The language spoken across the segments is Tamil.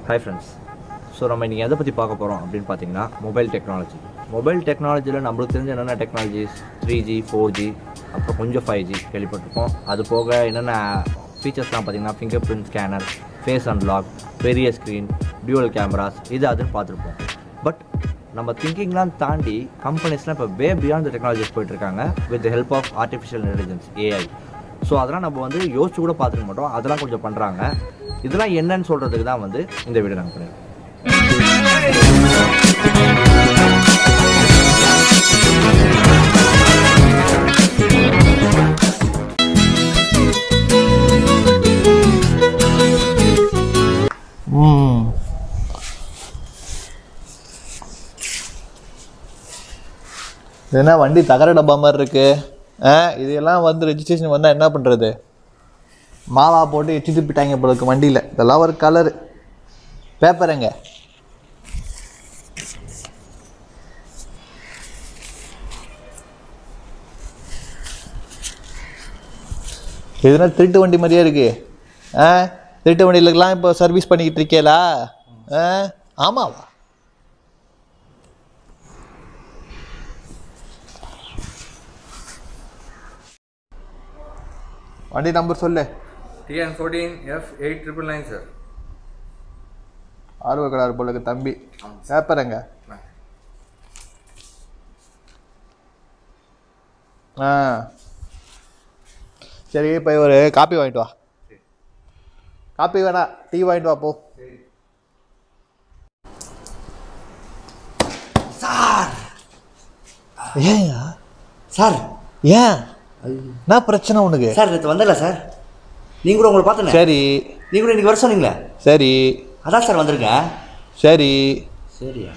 Hi friends. So நம்ம இன்னைக்கு எதை பற்றி பார்க்க போகிறோம் அப்படின்னு பார்த்தீங்கன்னா மொபைல் டெக்னாலஜியில் நம்மளுக்கு தெரிஞ்ச என்னென்ன டெக்னாலஜிஸ் 3G 4G அப்புறம் கொஞ்சம் 5G கேள்விப்பட்டிருப்போம். அது போக என்னென்ன ஃபீச்சர்ஸ்லாம் பார்த்தீங்கன்னா finger print scanner, face unlock, பெரிய ஸ்க்ரீன், டியூவல் கேமராஸ் இது அதுன்னு பார்த்துருப்போம். பட் நம்ம திங்கிங்லாம் தாண்டி கம்பெனிஸ்லாம் இப்போ வே பியாண்ட் த டெக்னாலஜிஸ் போயிட்டுருக்காங்க with help of artificial intelligence AI. So அதெல்லாம் நம்ம யோசிச்சு கூட பார்த்துக்க மாட்டோம், அதெல்லாம் கொஞ்சம் பண்ணுறாங்க. இதெல்லாம் என்னன்னு சொல்கிறதுக்கு தான் இந்த வீடியோ நாங்கள் பண்ணியிருக்கோம். என்ன வண்டி தகர டப்பா மாதிரி இருக்கு. இதெல்லாம் ரெஜிஸ்ட்ரேஷன் வந்தால் என்ன பண்ணுறது? மாவா போட்டு எச்சு துப்பிட்டாங்க போல இருக்கு வண்டியில். இதெல்லாம் ஒரு கலரு பேப்பருங்க. எதுனா திருட்டு வண்டி மாதிரியே இருக்கு. திருட்டு வண்டிகளுக்கெல்லாம் இப்போ சர்வீஸ் பண்ணிக்கிட்டு இருக்கேலா? ஆமாவா? வண்டி நம்பர் சொல்லு. TN14F8999 sir. ஆர்வ கலர் போல இருக்கு தம்பி. பேப்பருங்க. சரி, இப்போ ஒரு காப்பி வாங்கிட்டு வா. காப்பி வேணா, டீ வாங்கிட்டு வா போ. சார் ஏயா சார் ஏன் என்ன பிரச்சனை உனக்கு? சார் நேற்று வந்தல சார், நீங்கள் கூட உங்களை பார்த்தேன். சரி, நீங்கள் கூட இன்றைக்கி வர சொன்னீங்களே. சரி, அதான் சார் வந்திருக்கேன். சரி சரியா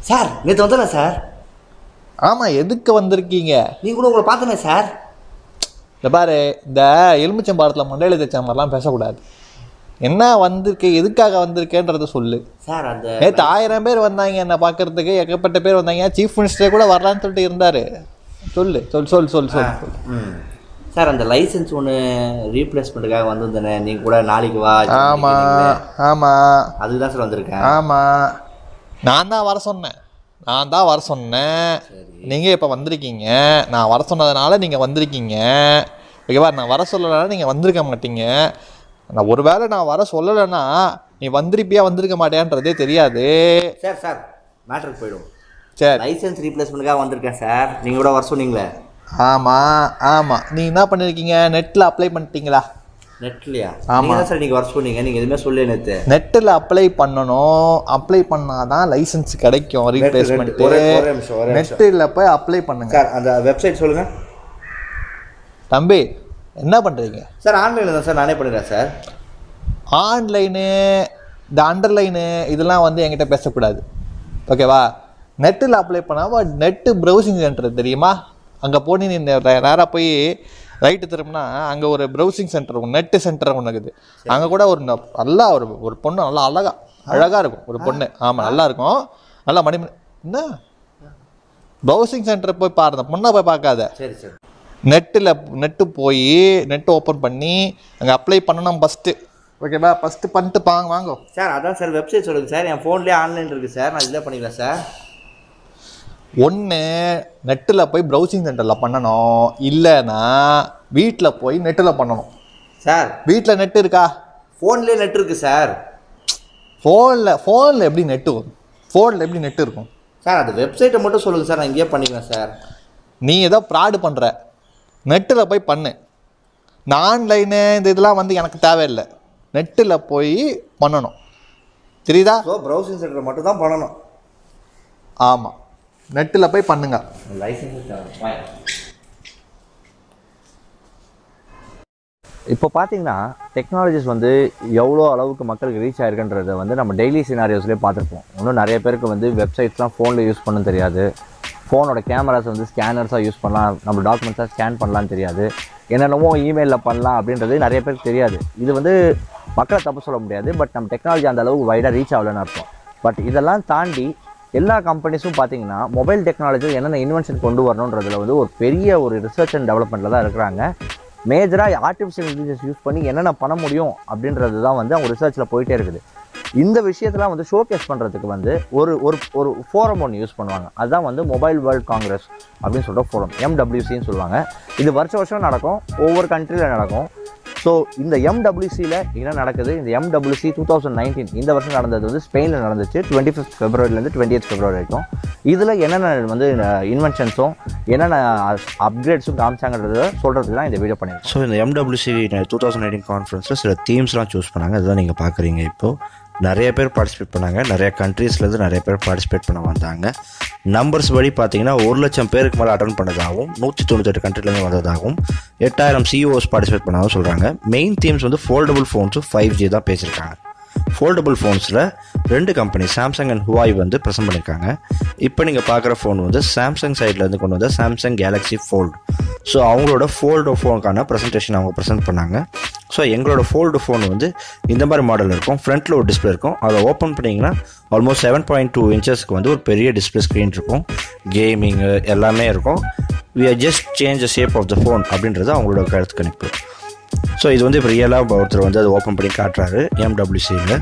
சார், நேற்று வந்தல சார். ஆமாம், எதுக்கு வந்திருக்கீங்க? நீங்கள் கூட உங்களை பார்த்தேனே சார். இந்த பாரு, இந்த எலுமிச்சம்பழத்தில் மண்டையில் தைச்ச மாதிரிலாம் பேசக்கூடாது. என்ன வந்திருக்கு, எதுக்காக வந்திருக்கேன்றத சொல்லு சார். அந்த நேற்று 1000 பேர் வந்தாங்க என்னை பார்க்கறதுக்கு, ஏகப்பட்ட பேர் வந்தாங்க. சீஃப் மினிஸ்டரே கூட வரலான்னு சொல்லிட்டு இருந்தார். சொல்லு சொல் சொல் சொல் சொல் சார், அந்த லைசன்ஸ் ஒன்று ரீப்ளேஸ்மெண்ட்டுக்காக வந்திருந்தேனே, நீங்கள் கூட நாளைக்கு வா. ஆமாம் ஆமாம், அதுக்கு தான் சார் வந்திருக்கேன். ஆமாம், நான் தான் வர சொன்னேன். நீங்கள் இப்போ வந்திருக்கீங்க. நான் வர சொன்னதுனால நீங்கள் வந்திருக்கீங்க. ஓகேவா? நான் வர சொல்லலைன்னா நீங்கள் வந்திருக்க மாட்டீங்க. நான் ஒருவேளை நான் வர சொல்லலைன்னா நீ வந்திருக்க மாட்டேன்றதே தெரியாது. சார் சார் மேட்ருக்கு போய்டும். சரி, லைசன்ஸ் ரீப்ளேஸ்மெண்ட்டுக்காக வந்திருக்கேன் சார். நீங்கள் கூட வர சொன்னீங்களே. ஆமாம் ஆமாம், நீங்கள் என்ன பண்ணியிருக்கீங்க? நெட்டில் அப்ளை பண்ணிட்டீங்களா? நெட்லையா? ஆமாம் ஆமாம் சார், நீங்கள் வர சொன்னீங்க. நீங்கள் எதுவுமே சொல்லி நேற்று. நெட்டில் அப்ளை பண்ணணும். அப்ளை பண்ணாதான் லைசன்ஸ் கிடைக்கும், ரீப்ளேஸ்மெண்ட்டு. நெட்டில் போய் அப்ளை பண்ணுங்க சார். அந்த வெப்சைட் சொல்லுங்கள் தம்பி. என்ன பண்ணுறீங்க சார்? ஆன்லைனில் தான் சார், நானே பண்ணிடுறேன் சார். ஆன்லைனு, இந்த அண்டர்லைனு இதெல்லாம் என்கிட்ட பேசக்கூடாது. ஓகேவா? நெட்டில் அப்ளை பண்ணாமல் நெட்டு ப்ரௌசிங் சென்டர் தெரியுமா? அங்கே போய் நீ நேராக போய் ரைட்டு திரும்பினா அங்கே ஒரு ப்ரௌசிங் சென்டர், நெட்டு சென்டர் ஒன்று இருக்குது. அங்கே கூட நல்லா ஒரு பொண்ணு நல்லா அழகாக இருக்கும் ஒரு பொண்ணு. ஆமாம், நல்லா இருக்கும். நல்லா என்ன ப்ரௌசிங் சென்டர் போய் பாருங்க, பொண்ணை போய் பார்க்காத. சரி சார். நெட்டு போய் நெட்டு ஓப்பன் பண்ணி அங்கே அப்ளை பண்ணணும் ஃபஸ்ட்டு. ஓகேவா? ஃபஸ்ட்டு பண்ணிட்டு வாங்க சார். அதான் சார், வெப்சைட் சொல்லுங்கள் சார். என் ஃபோன்லேயே ஆன்லைன் இருக்குது சார், நான் இதில் பண்ணிக்கலாம் சார். ஒன்று நெட்டில் போய் ப்ரௌசிங் சென்டரில் பண்ணணும், இல்லைன்னா வீட்டில் போய் நெட்டில் பண்ணணும். சார் வீட்டில் நெட்டு இருக்கா? ஃபோன்லேயே நெட் இருக்குது சார். ஃபோனில் எப்படி நெட்டு வரும்? ஃபோனில் எப்படி நெட்டு இருக்கும்? சார் அந்த வெப்சைட்டை மட்டும் சொல்லுங்கள் சார், நான் இங்கேயே பண்ணிக்கிறேன் சார். நீ ஏதோ ப்ராடு பண்ணுற. நெட்டில் போய் பண்ணு. இந்த ஆன்லைனு இந்த இதெல்லாம் எனக்கு தேவையில்லை. நெட்டில் போய் பண்ணணும், தெரியுதா? ஸோ ப்ரௌசிங் சென்டர் மட்டும் தான் பண்ணணும். ஆமாம், நெட்டில் போய் பண்ணுங்க. லைசன்ஸ் இப்போ பார்த்தீங்கன்னா டெக்னாலஜிஸ் எவ்வளோ அளவுக்கு மக்களுக்கு ரீச் ஆகிருக்குன்றதை நம்ம டெய்லி சினாரியோஸ்லேயே பார்த்துருப்போம். இன்னும் நிறைய பேருக்கு வெப்சைட்ஸ்லாம் ஃபோனில் யூஸ் பண்ண தெரியாது. ஃபோனோட கேமராஸ் ஸ்கேனர்ஸாக யூஸ் பண்ணலாம், நம்ம டாக்குமெண்ட்ஸாக ஸ்கேன் பண்ணலான்னு தெரியாது. என்னென்னமோ இமெயிலில் பண்ணலாம் அப்படின்றது நிறைய பேருக்கு தெரியாது. இது மக்களை தப்பு சொல்ல முடியாது, பட் நம்ம டெக்னாலஜி அந்த அளவுக்கு வைடாக ரீச் ஆகலன்னு அர்த்தம். பட் இதெல்லாம் தாண்டி எல்லா கம்பெனிஸும் பார்த்தீங்கன்னா மொபைல் டெக்னாலஜி என்னென்ன இன்வென்ஷன் கொண்டு வரணுன்றதுல ஒரு பெரிய ரிசர்ச் அண்ட் டெவலப்மெண்ட்டில் தான் இருக்கிறாங்க. மேஜராக ஆர்டிஃபிஷியல் இன்டெலிஜென்ஸ் யூஸ் பண்ணி என்னென்ன பண்ண முடியும் அப்படின்றது தான் அவங்க ரிசர்ச்சில் போயிட்டே இருக்குது. இந்த விஷயத்தெல்லாம் வந்து ஷோகேஸ் பண்ணுறதுக்கு வந்து ஒரு ஒரு ஒரு ஃபோரம் ஒன்று யூஸ் பண்ணுவாங்க. அதுதான் வந்து மொபைல் வேர்ல்ட் காங்கிரஸ் அப்படின்னு சொல்கிற ஃபோரம், MWCன்னு சொல்லுவாங்க. இது வருஷம் நடக்கும், ஒவ்வொரு கண்ட்ரியில் நடக்கும். ஸோ இந்த MWCயில் என்ன நடக்குது, இந்த MWC 2019 இந்த வருஷம் நடந்தது வந்து ஸ்பெயினில் நடந்துச்சு, 25 ஃபெப்ரவரிலேருந்து 28 ஃபெப்ரவரி வரைக்கும். இதில் என்னென்ன வந்து இன்வென்ஷன்ஸும் என்னென்ன அப்கிரேட்ஸும் காமிச்சாங்கிறத சொல்கிறதுக்கு தான் இந்த வீடியோ பண்ணியிருக்கோம். ஸோ இந்த MWC 2019 கான்ஃபரன்ஸில் சில தீம்ஸ்லாம் சூஸ் பண்ணாங்க. அதுதான் நீங்கள் பார்க்குறீங்க. இப்போது நிறைய பேர் பார்ட்டிசிபேட் பண்ணாங்க, நிறைய கண்ட்ரீஸ்லேருந்து நிறைய பேர் பார்ட்டிசிபேட் பண்ண வந்தாங்க. நம்பர்ஸ் படி பார்த்தீங்கன்னா 1,00,000 பேருக்கு மேலே அட்டன் பண்ணதாகவும் 198 கண்ட்ரிலேருந்து வந்ததாகவும் 8,000 CEOs பார்ட்டிசிபேட் பண்ணாகவும் சொல்கிறாங்க. மெயின் தீம்ஸ் வந்து ஃபோல்டபுள் ஃபோன்ஸும் 5G தான் பேசியிருக்காங்க. ஃபோல்டபுள் ஃபோன்ஸில் 2 கம்பெனி சாம்சங் அண்ட் ஹுவாய் வந்து ப்ரெசென்ட் பண்ணியிருக்காங்க. இப்போ நீங்கள் பார்க்குற ஃபோன் வந்து சாம்சங் சைட்லேருந்து கொண்டு வந்த சாம்சங் கேலக்ஸி ஃபோல்டு. ஸோ அவங்களோட ஃபோல்டு ஃபோனுக்கான ப்ரெசன்டேஷன் அவங்க ப்ரெசென்ட் பண்ணாங்க. ஸோ எங்களோட ஃபோல்டு ஃபோன் வந்து இந்த மாதிரி மாடல் இருக்கும். ஃப்ரண்ட்டில் ஒரு டிஸ்பிளே இருக்கும். அதை ஓப்பன் பண்ணிங்கன்னா ஆல்மோஸ்ட் 7.2 இன்ச்சஸ்க்கு வந்து ஒரு பெரிய டிஸ்பிளே ஸ்க்ரீன் இருக்கும். கேமிங்கு எல்லாமே இருக்கும். we are just change the shape of the phone அப்படின்றது அவங்களோட கருத்து கணிப்பு. ஸோ இது வந்து இப்போ ரியலாக ஒருத்தர் வந்து அதை ஓப்பன் பண்ணி காட்டுறாரு MWCயில்.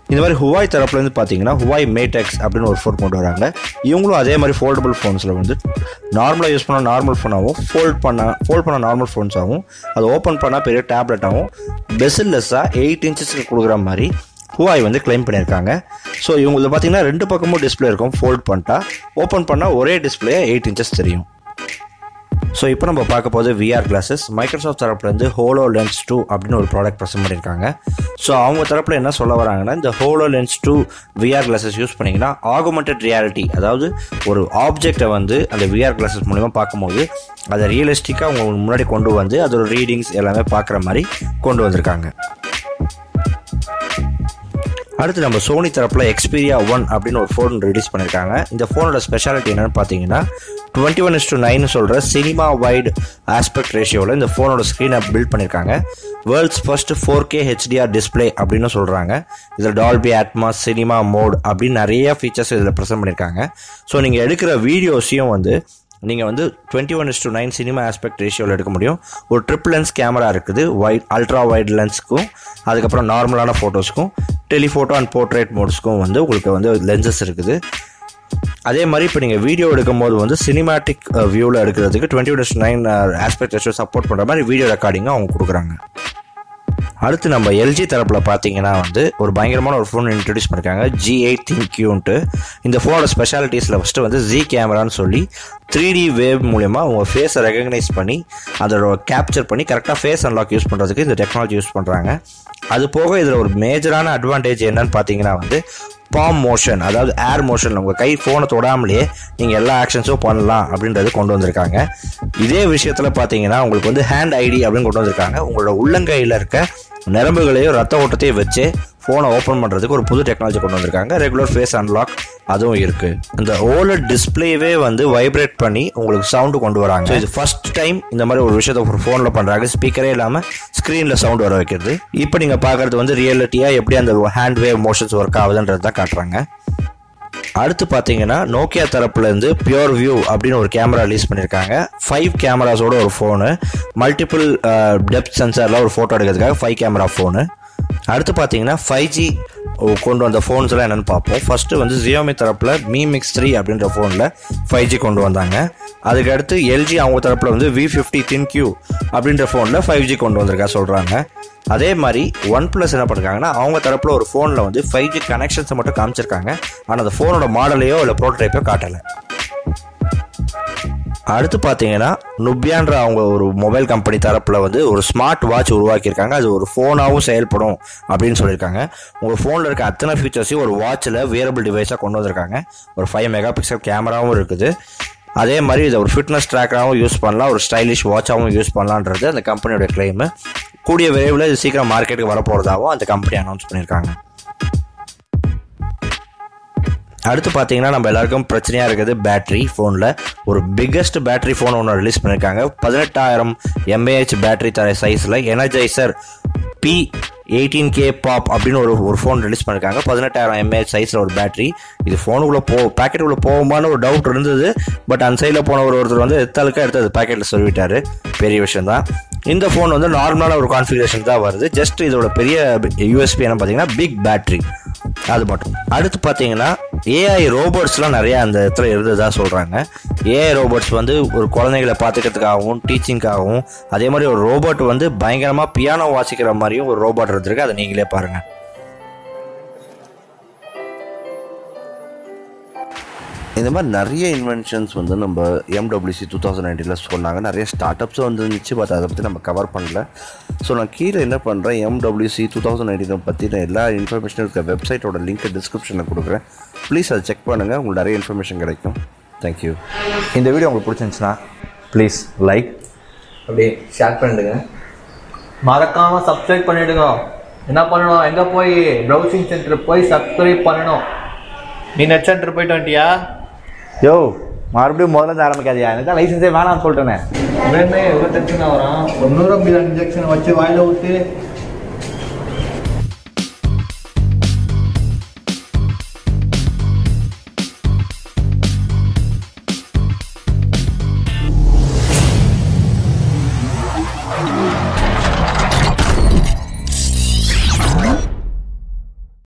இந்த மாதிரி ஹுவாய் தரப்புலேருந்து பார்த்தீங்கன்னா ஹுவாய் மேடெக்ஸ் அப்படின்னு ஒரு ஃபோன் கொண்டு வராங்க. இவங்களும் அதே மாதிரி ஃபோல்டபுள் ஃபோன்ஸில் வந்து நார்மலாக யூஸ் பண்ணால் நார்மல் ஃபோனாகவும் ஃபோல்ட் பண்ண நார்மல் ஃபோன்ஸாகவும் அதை ஓப்பன் பண்ணால் பெரிய டேப்லெட்டாகவும் பெசில்லெஸ்ஸாக 8 இன்ச்சஸ்க்கு கொடுக்குற மாதிரி ஹுவாய் வந்து கிளைம் பண்ணியிருக்காங்க. ஸோ இவங்களுக்கு பார்த்தீங்கன்னா 2 பக்கமும் டிஸ்பிளே இருக்கும். ஃபோல்ட் பண்ணிட்டா ஓப்பன் பண்ணால் ஒரே டிஸ்பிளே 8 இன்ச்சஸ் தெரியும். ஸோ இப்போ நம்ம பார்க்க போது VR கிளாஸஸ். மைக்ரோசாஃப்ட் தரப்புலேருந்து HoloLens 2 அப்படின்னு ஒரு ப்ராடக்ட் ப்ரெசென்ட் பண்ணியிருக்காங்க. ஸோ அவங்க தரப்பில் என்ன சொல்ல வராங்கன்னா, இந்த HoloLens 2 VR கிளாஸஸ் யூஸ் பண்ணிங்கன்னா ஆகுமெண்டட் ரியாலிட்டி, அதாவது ஒரு ஆப்ஜெக்டை வந்து அந்த VR கிளாஸஸ் மூலிமா பார்க்கும்போது அதை ரியலிஸ்டிக்காக அவங்க முன்னாடி கொண்டு வந்து அதோட ரீடிங்ஸ் எல்லாமே பார்க்குற மாதிரி கொண்டு வந்திருக்காங்க. அடுத்து நம்ம சோனி தரப்பில் Xperia 1 அப்படின்னு ஒரு ஃபோன் ரிலீஸ் பண்ணியிருக்காங்க. இந்த ஃபோனோட ஸ்பெஷாலிட்டி என்னென்னு பார்த்தீங்கன்னா 21:9 சொல்கிற சினிமா வைட் ஆஸ்பெக்ட் ரேஷியோவில் இந்த ஃபோனோட ஸ்க்ரீனை பில்ட் பண்ணியிருக்காங்க. World's first 4K HDR display அப்படின்னு சொல்கிறாங்க. இதில் டால்பி அட்மாஸ், சினிமா மோட் அப்படின்னு நிறைய ஃபீச்சர்ஸ் இதில் ப்ரெசென்ட் பண்ணியிருக்காங்க. ஸோ நீங்கள் எடுக்கிற வீடியோஸையும் வந்து நீங்கள் வந்து 21:9 சினிமா ஆஸ்பெக்ட் ரேஷியோவில் எடுக்க முடியும். ஒரு ட்ரிபிள் லென்ஸ் கேமரா இருக்குது, அல்ட்ரா வைட் லென்ஸ்க்கும் அதுக்கப்புறம் நார்மலான ஃபோட்டோஸ்க்கும் டெலிஃபோட்டோ அண்ட் போர்ட்ரேட் மோட்ஸ்க்கும் வந்து உங்களுக்கு வந்து லென்சஸ் இருக்குது. அதே மாதிரி இப்போ நீங்கள் வீடியோ எடுக்கும் போது வந்து சினிமாட்டிக் வியூவில் எடுக்கிறதுக்கு 21:9 ஆஸ்பெக்ட் ரேஷியோ சப்போர்ட் பண்ணுற மாதிரி வீடியோ ரெக்கார்டிங்கும் அவங்க கொடுக்குறாங்க. அடுத்து நம்ம LG தரப்பில் பார்த்தீங்கன்னா வந்து ஒரு பயங்கரமான ஒரு ஃபோன் இன்ட்ரடியூஸ் பண்ணியிருக்காங்க, G8 ThinQ. இந்த ஃபோனோட ஸ்பெஷாலிட்டிஸில் ஃபஸ்ட்டு வந்து Z கேமரான்னு சொல்லி 3D வேவ் மூலமா உங்கள் ஃபேஸை ரெகக்னைஸ் பண்ணி அதோட கேப்சர் பண்ணி கரெக்டாக ஃபேஸ் அன்லாக் யூஸ் பண்ணுறதுக்கு இந்த டெக்னாலஜி யூஸ் பண்ணுறாங்க. அது போக இதில் ஒரு மேஜரான அட்வான்டேஜ் என்னன்னு பார்த்தீங்கன்னா வந்து பாம் மோஷன், அதாவது ஏர் மோஷன். உங்கள் கை ஃபோனை தொடாமலேயே நீங்கள் எல்லா ஆக்ஷன்ஸும் பண்ணலாம் அப்படின்றது கொண்டு வந்திருக்காங்க. இதே விஷயத்தில் பார்த்தீங்கன்னா உங்களுக்கு வந்து ஹேண்ட் ஐடி அப்படின்னு கொண்டு வந்திருக்காங்க. உங்களோட உள்ளங்கையில் இருக்க நரம்புகளையும் ரத்த ஓட்டத்தையும் வச்சு ஃபோனை ஓப்பன் பண்ணுறதுக்கு ஒரு புது டெக்னாலஜி கொண்டு வந்திருக்காங்க. ரெகுலர் ஃபேஸ் அன்லாக் அதுவும் இருக்குது. இந்த OLED டிஸ்பிளேவே வந்து வைப்ரேட் பண்ணி உங்களுக்கு சவுண்டு கொண்டு வராங்க. ஸோ இது ஃபர்ஸ்ட் டைம் இந்த மாதிரி ஒரு விஷயத்தை ஒரு ஃபோனில் பண்ணுறாங்க. ஸ்பீக்கரே இல்லாமல் ஸ்க்ரீனில் சவுண்ட் வர வைக்கிறது. இப்போ நீங்கள் பார்க்குறது வந்து ரியாலிட்டியாக எப்படி அந்த ஹேண்ட் வேவ் மோஷன்ஸ் ஒர்க் ஆகுதுன்றது தான் காட்டுறாங்க. அடுத்து பார்த்தீங்கன்னா நோக்கியா தரப்புலேருந்து பியூர் வியூ அப்படின்னு ஒரு கேமரா ரிலீஸ் பண்ணியிருக்காங்க. 5 கேமராஸோட ஒரு ஃபோனு, மல்டிபிள் டெப்த் சென்சாரில் ஒரு ஃபோட்டோ எடுக்கிறதுக்காக 5 கேமரா ஃபோனு. அடுத்து பார்த்தீங்கன்னா 5G கொண்டு வந்த ஃபோன்ஸ்லாம் என்னென்னு பார்ப்போம். ஃபஸ்ட்டு வந்து Xiaomi தரப்பில் Mi Mix 3 அப்படின்ற ஃபோனில் 5G கொண்டு வந்தாங்க. அதுக்கடுத்து LG அவங்க தரப்பில் வந்து V50 ThinQ அப்படின்ற ஃபோனில் 5G கொண்டு வந்திருக்கா சொல்கிறாங்க. அதே மாதிரி OnePlus என்ன பண்ணிருக்காங்கன்னா அவங்க தரப்பில் ஒரு ஃபோனில் வந்து 5G கனெக்ஷன்ஸை மட்டும் காமிச்சிருக்காங்க. ஆனால் அந்த ஃபோனோட மாடலையோ இல்லை ப்ரோட்டோடைப்போ காட்டலை. அடுத்து பார்த்தீங்கன்னா நுபியான்ற அவங்க ஒரு மொபைல் கம்பெனி தரப்பில் வந்து ஒரு ஸ்மார்ட் வாட்ச் உருவாக்கியிருக்காங்க. அது ஒரு ஃபோனாகவும் செயல்படும் அப்படின்னு சொல்லியிருக்காங்க. உங்கள் ஃபோனில் இருக்க அத்தனை ஃபீச்சர்ஸையும் ஒரு வாட்சில் வியரபிள் டிவைஸாக கொண்டு வந்திருக்காங்க. ஒரு 5 மெகாபிக்சல் கேமராவும் இருக்குது. அதே மாதிரி இதை ஒரு ஃபிட்னஸ் ட்ராக்கராகவும் யூஸ் பண்ணலாம், ஒரு ஸ்டைலிஷ் வாட்சாகவும் யூஸ் பண்ணலான்றது அந்த கம்பெனியோட கிளைமு. கூடிய விரைவில் இது சீக்கிரம் மார்க்கெட்டுக்கு வரப்போகிறதாகவும் அந்த கம்பெனி அனௌன்ஸ் பண்ணியிருக்காங்க. அடுத்து பார்த்தீங்கன்னா நம்ம எல்லாருக்கும் பிரச்சனையாக இருக்குது பேட்டரி. ஃபோனில் ஒரு பிக்கஸ்ட் பேட்டரி ஃபோன் ஒன்று ரிலீஸ் பண்ணியிருக்காங்க. 18,000 mAh பேட்டரி தர சைஸில் எனர்ஜைசர் P 18K பாப் அப்படின்னு ஒரு ஃபோன் ரிலீஸ் பண்ணியிருக்காங்க. 18000 mAh சைஸில் ஒரு பேட்டரி. இது ஃபோனுக்குள்ளே பேக்கெட்டுக்குள்ளே போகுமான்னு ஒரு டவுட் இருந்தது. பட் அந்த சைடில் போன ஒருத்தர் வந்து எடுத்து அது பேக்கெட்டில் சொல்லிவிட்டார். பெரிய விஷயம் தான். இந்த ஃபோன் வந்து நார்மலான ஒரு கான்ஃபிகரேஷன் தான் வருது. ஜஸ்ட் இதோட பெரிய யூஎஸ்பி என்ன பார்த்தீங்கன்னா பிக் பேட்டரி, அது மட்டும். அடுத்து பார்த்தீங்கன்னா ஏஐ ரோபோட்ஸ்லாம் நிறையா அந்த இடத்துல இருந்ததாக சொல்கிறாங்க. ஏஐ ரோபோட்ஸ் வந்து ஒரு குழந்தைகளை பார்த்துக்கிறதுக்காகவும் டீச்சிங்காகவும், அதே மாதிரி ஒரு ரோபோட் வந்து பயங்கரமாக பியானோ வாசிக்கிற மாதிரியும் ஒரு ரோபோட் இருந்திருக்கு. அதை நீங்களே பாருங்கள். இந்த மாதிரி நிறைய இன்வென்ஷன்ஸ் வந்து நம்ம MWC 2019 சொன்னாங்க. நிறைய ஸ்டார்ட் அப்ஸும் வந்துருந்துச்சு. பட் அதை பற்றி நம்ம கவர் பண்ணல. ஸோ நான் கீழே என்ன பண்ணுறேன், MWC 2019 பற்றின எல்லா இன்ஃபர்மேஷனும் இருக்க வெப்சைட்டோட லிங்க்கை டிஸ்கிரிப்ஷனில் கொடுக்குறேன். ப்ளீஸ் அதை செக் பண்ணுங்கள், உங்களுக்கு நிறைய இன்ஃபர்மேஷன் கிடைக்கும். தேங்க்யூ. இந்த வீடியோ உங்களுக்கு பிடிச்சிருந்துச்சுன்னா ப்ளீஸ் லைக், அப்படியே ஷேர் பண்ணிடுங்க. மறக்காமல் சப்ஸ்கிரைப் பண்ணிவிடுங்க. என்ன பண்ணணும், எங்கே போய் ப்ரௌசிங் சென்டர் போய் சப்ஸ்கிரைப் பண்ணணும். நீ நெட் சென்டர் போயிட்டு வந்துட்டியா? யோ, மறுபடியும் முதல்ல ஆரம்பிக்காதியா, எனக்கு தான் லைசன்ஸே வேணாம்னு சொல்லிட்டேனே. வேணுமே எவ்வளோ டென்ஷன் ஆகிறான். 100 இன்ஜெக்ஷன் வச்சு வாயில் விட்டு